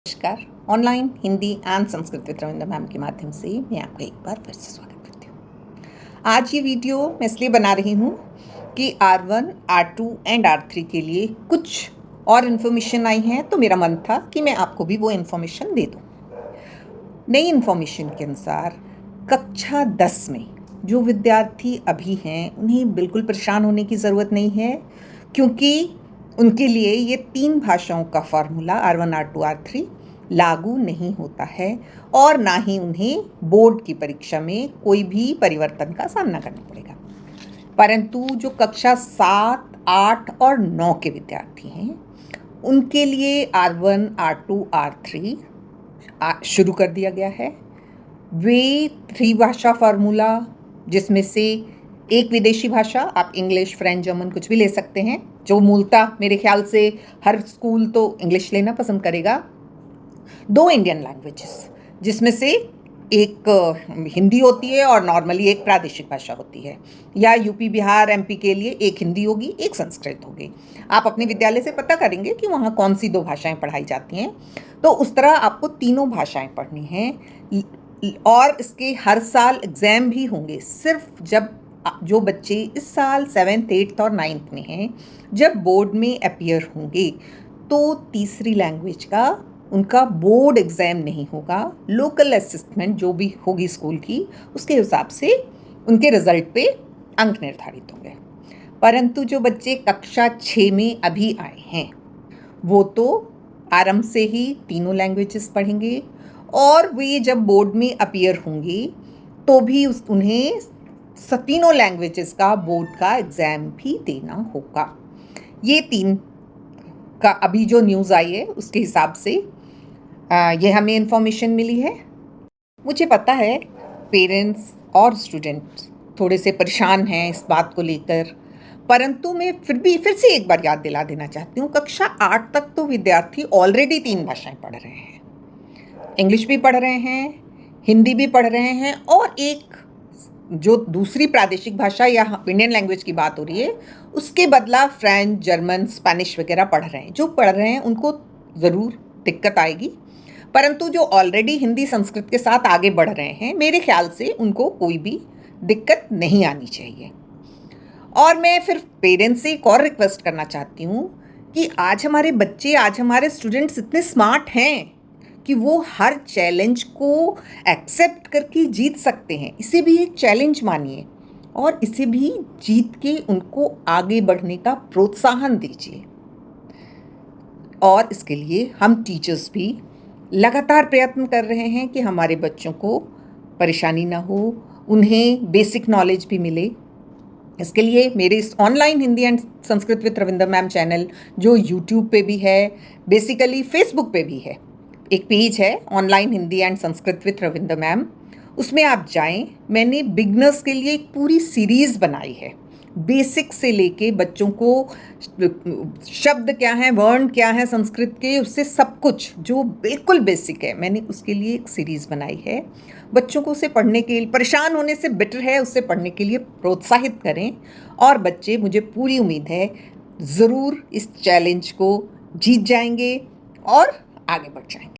नमस्कार। Online Hindi and Sanskrit with Ravindra ma'am के माध्यम से मैं आपका एक बार फिर से स्वागत करती हूँ। आज ये वीडियो मैं इसलिए बना रही हूँ कि R1, R2 एंड R3 के लिए कुछ और इन्फॉर्मेशन आई है, तो मेरा मन था कि मैं आपको भी वो इन्फॉर्मेशन दे दूँ। नई इन्फॉर्मेशन के अनुसार कक्षा 10 में जो विद्यार्थी अभी हैं उन्हें बिल्कुल परेशान होने की ज़रूरत नहीं है, क्योंकि उनके लिए ये 3 भाषाओं का फार्मूला R1, R2, R3 लागू नहीं होता है और ना ही उन्हें बोर्ड की परीक्षा में कोई भी परिवर्तन का सामना करना पड़ेगा। परंतु जो कक्षा 7, 8 और 9 के विद्यार्थी हैं उनके लिए R1, R2, R3 शुरू कर दिया गया है। वे 3 भाषा फार्मूला, जिसमें से एक विदेशी भाषा, आप इंग्लिश, फ्रेंच, जर्मन कुछ भी ले सकते हैं, जो मूलतः मेरे ख्याल से हर स्कूल तो इंग्लिश लेना पसंद करेगा। 2 इंडियन लैंग्वेजेस, जिसमें से एक हिंदी होती है और नॉर्मली एक प्रादेशिक भाषा होती है, या यूपी, बिहार, एमपी के लिए एक हिंदी होगी, एक संस्कृत होगी। आप अपने विद्यालय से पता करेंगे कि वहाँ कौन सी 2 भाषाएं पढ़ाई जाती हैं। तो उस तरह आपको तीनों भाषाएं पढ़नी हैं और इसके हर साल एग्ज़ाम भी होंगे। सिर्फ जब जो बच्चे इस साल 7th, 8th और 9th में हैं, जब बोर्ड में अपीयर होंगे तो तीसरी लैंग्वेज का उनका बोर्ड एग्ज़ाम नहीं होगा। लोकल असेसमेंट जो भी होगी स्कूल की, उसके हिसाब से उनके रिज़ल्ट पे अंक निर्धारित होंगे। परंतु जो बच्चे कक्षा 6 में अभी आए हैं वो तो आरंभ से ही तीनों लैंग्वेजेस पढ़ेंगे और वे जब बोर्ड में अपीयर होंगे तो भी उन्हें तीनों लैंग्वेजेस का बोर्ड का एग्ज़ाम भी देना होगा। ये 3 का अभी जो न्यूज़ आई है उसके हिसाब से ये हमें इन्फॉर्मेशन मिली है। मुझे पता है पेरेंट्स और स्टूडेंट्स थोड़े से परेशान हैं इस बात को लेकर, परंतु मैं फिर से एक बार याद दिला देना चाहती हूँ, कक्षा 8 तक तो विद्यार्थी ऑलरेडी 3 भाषाएं पढ़ रहे हैं। इंग्लिश भी पढ़ रहे हैं, हिंदी भी पढ़ रहे हैं और एक जो दूसरी प्रादेशिक भाषा या इंडियन लैंग्वेज की बात हो रही है उसके बदला फ्रेंच, जर्मन, स्पेनिश वगैरह पढ़ रहे हैं। जो पढ़ रहे हैं उनको ज़रूर दिक्कत आएगी, परंतु जो ऑलरेडी हिंदी, संस्कृत के साथ आगे बढ़ रहे हैं, मेरे ख्याल से उनको कोई भी दिक्कत नहीं आनी चाहिए। और मैं फिर पेरेंट्स से एक और रिक्वेस्ट करना चाहती हूँ कि आज हमारे बच्चे, आज हमारे स्टूडेंट्स इतने स्मार्ट हैं कि वो हर चैलेंज को एक्सेप्ट करके जीत सकते हैं। इसे भी एक चैलेंज मानिए और इसे भी जीत के उनको आगे बढ़ने का प्रोत्साहन दीजिए। और इसके लिए हम टीचर्स भी लगातार प्रयत्न कर रहे हैं कि हमारे बच्चों को परेशानी ना हो, उन्हें बेसिक नॉलेज भी मिले। इसके लिए मेरे इस online Hindi and Sanskrit with Ravindra ma'am channel, जो यूट्यूब पे भी है, बेसिकली फेसबुक पे भी है, एक पेज है online Hindi and Sanskrit with Ravindra ma'am, उसमें आप जाएं। मैंने बिगनर्स के लिए एक पूरी सीरीज़ बनाई है, बेसिक से लेके बच्चों को शब्द क्या हैं, वर्ण क्या हैं संस्कृत के, उससे सब कुछ जो बिल्कुल बेसिक है, मैंने उसके लिए एक सीरीज़ बनाई है। बच्चों को उसे पढ़ने के लिए, परेशान होने से बेटर है उससे पढ़ने के लिए प्रोत्साहित करें और बच्चे, मुझे पूरी उम्मीद है, ज़रूर इस चैलेंज को जीत जाएंगे और आगे बढ़ जाएंगे।